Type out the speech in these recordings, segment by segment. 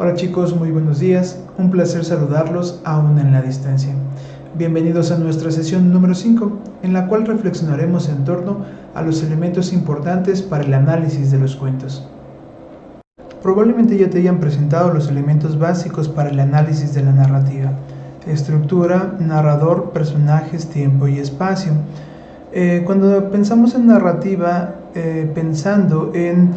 Hola chicos, muy buenos días, un placer saludarlos aún en la distancia. Bienvenidos a nuestra sesión número 5, en la cual reflexionaremos en torno a los elementos importantes para el análisis de los cuentos. Probablemente ya te hayan presentado los elementos básicos para el análisis de la narrativa: estructura, narrador, personajes, tiempo y espacio. Cuando pensamos en narrativa, pensando en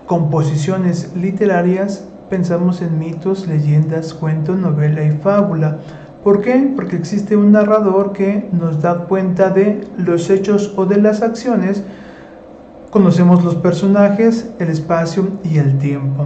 composiciones literarias, pensamos en mitos, leyendas, cuento, novela y fábula. ¿Por qué? Porque existe un narrador que nos da cuenta de los hechos o de las acciones. Conocemos los personajes, el espacio y el tiempo.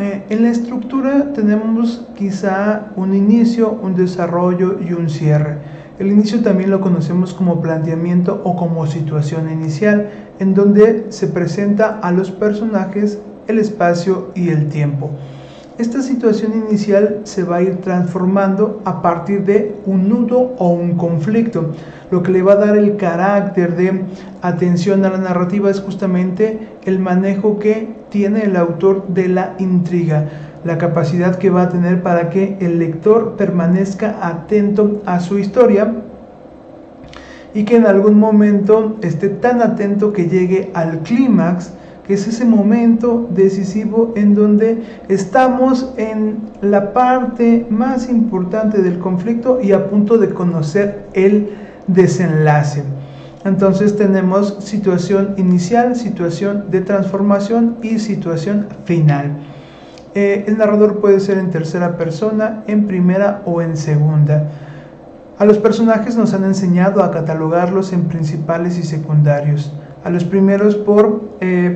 En la estructura tenemos quizá un inicio, un desarrollo y un cierre. El inicio también lo conocemos como planteamiento o como situación inicial, en donde se presenta a los personajes, el espacio y el tiempo. Esta situación inicial se va a ir transformando a partir de un nudo o un conflicto. Lo que le va a dar el carácter de atención a la narrativa es justamente el manejo que tiene el autor de la intriga, la capacidad que va a tener para que el lector permanezca atento a su historia y que en algún momento esté tan atento que llegue al clímax, que es ese momento decisivo en donde estamos en la parte más importante del conflicto y a punto de conocer el desenlace. Entonces tenemos situación inicial, situación de transformación y situación final. El narrador puede ser en tercera persona, en primera o en segunda. A los personajes nos han enseñado a catalogarlos en principales y secundarios. A los primeros por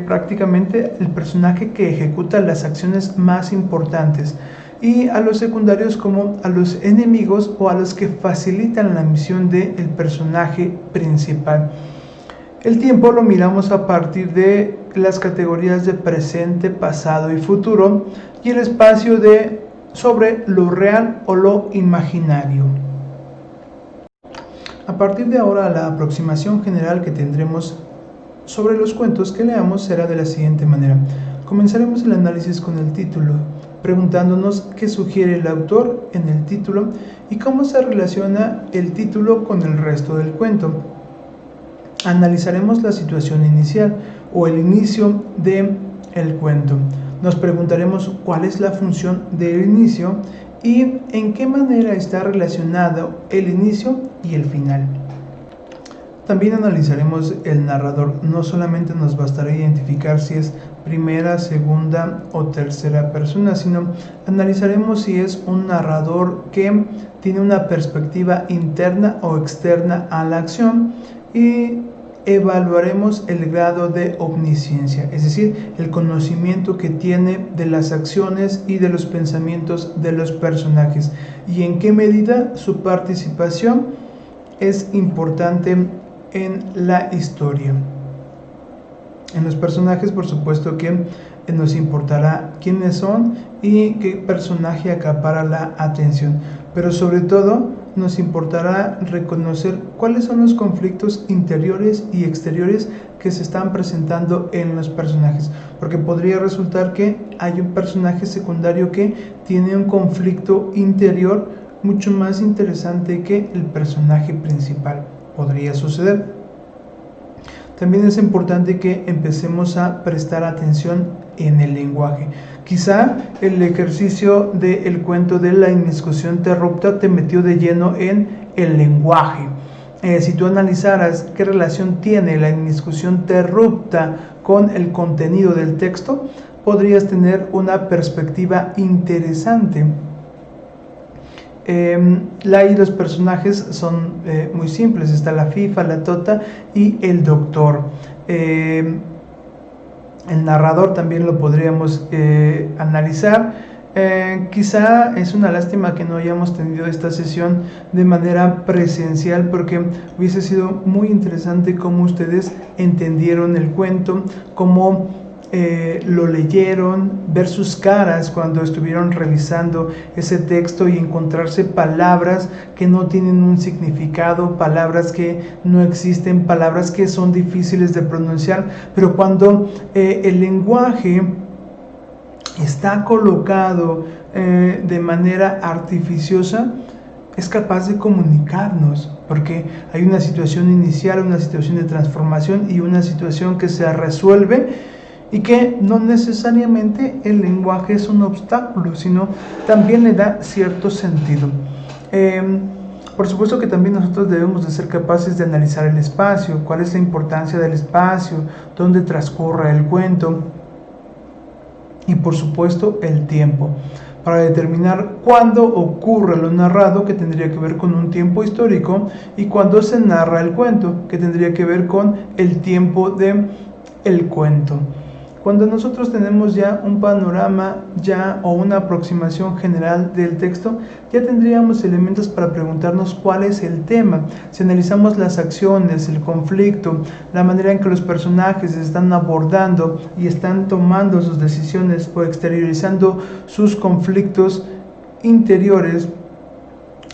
prácticamente el personaje que ejecuta las acciones más importantes, y a los secundarios como a los enemigos o a los que facilitan la misión del personaje principal. El tiempo lo miramos a partir de las categorías de presente, pasado y futuro, y el espacio sobre lo real o lo imaginario. A partir de ahora, la aproximación general que tendremos sobre los cuentos que leamos será de la siguiente manera. Comenzaremos el análisis con el título, preguntándonos qué sugiere el autor en el título y cómo se relaciona el título con el resto del cuento. Analizaremos la situación inicial o el inicio del cuento. Nos preguntaremos cuál es la función del inicio y en qué manera está relacionado el inicio y el final. También analizaremos el narrador. No solamente nos bastará identificar si es primera, segunda o tercera persona, sino analizaremos si es un narrador que tiene una perspectiva interna o externa a la acción, y evaluaremos el grado de omnisciencia, es decir, el conocimiento que tiene de las acciones y de los pensamientos de los personajes, y en qué medida su participación es importante en la historia. En los personajes, por supuesto que nos importará quiénes son y qué personaje acapara la atención, pero sobre todo nos importará reconocer cuáles son los conflictos interiores y exteriores que se están presentando en los personajes, porque podría resultar que hay un personaje secundario que tiene un conflicto interior mucho más interesante que el personaje principal. Podría suceder. También es importante que empecemos a prestar atención en el lenguaje. Quizá el ejercicio del cuento de la indiscusión interrupta te metió de lleno en el lenguaje. Si tú analizaras qué relación tiene la indiscusión interrupta con el contenido del texto, podrías tener una perspectiva interesante. Los personajes son muy simples. Está la Fifa, la Tota y el Doctor. El narrador también lo podríamos analizar. Quizá es una lástima que no hayamos tenido esta sesión de manera presencial, porque hubiese sido muy interesante cómo ustedes entendieron el cuento, cómo lo leyeron, ver sus caras cuando estuvieron revisando ese texto y encontrarse palabras que no tienen un significado, palabras que no existen, palabras que son difíciles de pronunciar, pero cuando el lenguaje está colocado de manera artificiosa, es capaz de comunicarnos, porque hay una situación inicial, una situación de transformación y una situación que se resuelve, y que no necesariamente el lenguaje es un obstáculo, sino también le da cierto sentido. Por supuesto que también nosotros debemos de ser capaces de analizar el espacio, cuál es la importancia del espacio, dónde transcurre el cuento, y por supuesto el tiempo, para determinar cuándo ocurre lo narrado, que tendría que ver con un tiempo histórico, y cuándo se narra el cuento, que tendría que ver con el tiempo de el cuento. Cuando nosotros tenemos ya un panorama o una aproximación general del texto, ya tendríamos elementos para preguntarnos cuál es el tema. Si analizamos las acciones, el conflicto, la manera en que los personajes están abordando y están tomando sus decisiones o exteriorizando sus conflictos interiores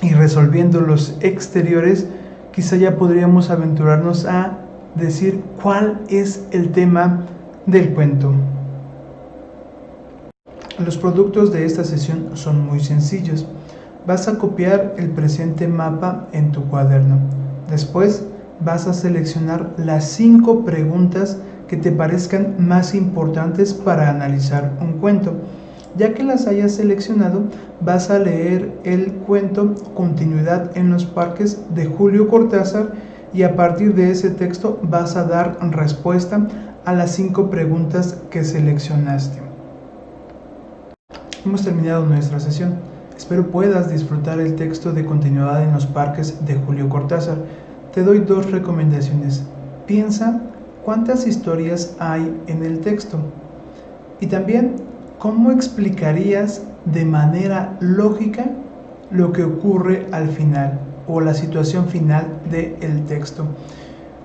y resolviendo los exteriores, quizá ya podríamos aventurarnos a decir cuál es el tema del cuento. Los productos de esta sesión son muy sencillos. Vas a copiar el presente mapa en tu cuaderno. Después vas a seleccionar las 5 preguntas que te parezcan más importantes para analizar un cuento. Ya que las hayas seleccionado, vas a leer el cuento Continuidad en los parques de Julio Cortázar, y a partir de ese texto vas a dar respuesta a las 5 preguntas que seleccionaste. Hemos terminado nuestra sesión. Espero puedas disfrutar el texto de Continuidad en los parques de Julio Cortázar. Te doy 2 recomendaciones. Piensa cuántas historias hay en el texto, y también cómo explicarías de manera lógica lo que ocurre al final o la situación final del texto.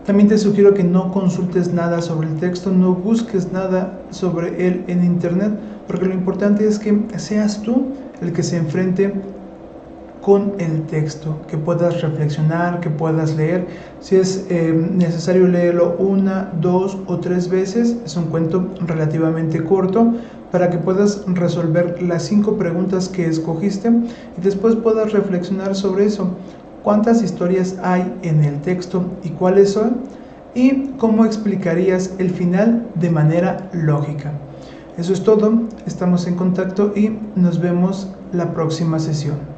También te sugiero que no consultes nada sobre el texto, no busques nada sobre él en internet, porque lo importante es que seas tú el que se enfrente con el texto, que puedas reflexionar, que puedas leer. Si es necesario leerlo 1, 2 o 3 veces, es un cuento relativamente corto, para que puedas resolver las 5 preguntas que escogiste y después puedas reflexionar sobre eso. ¿Cuántas historias hay en el texto y cuáles son? ¿Y cómo explicarías el final de manera lógica? Eso es todo, estamos en contacto y nos vemos la próxima sesión.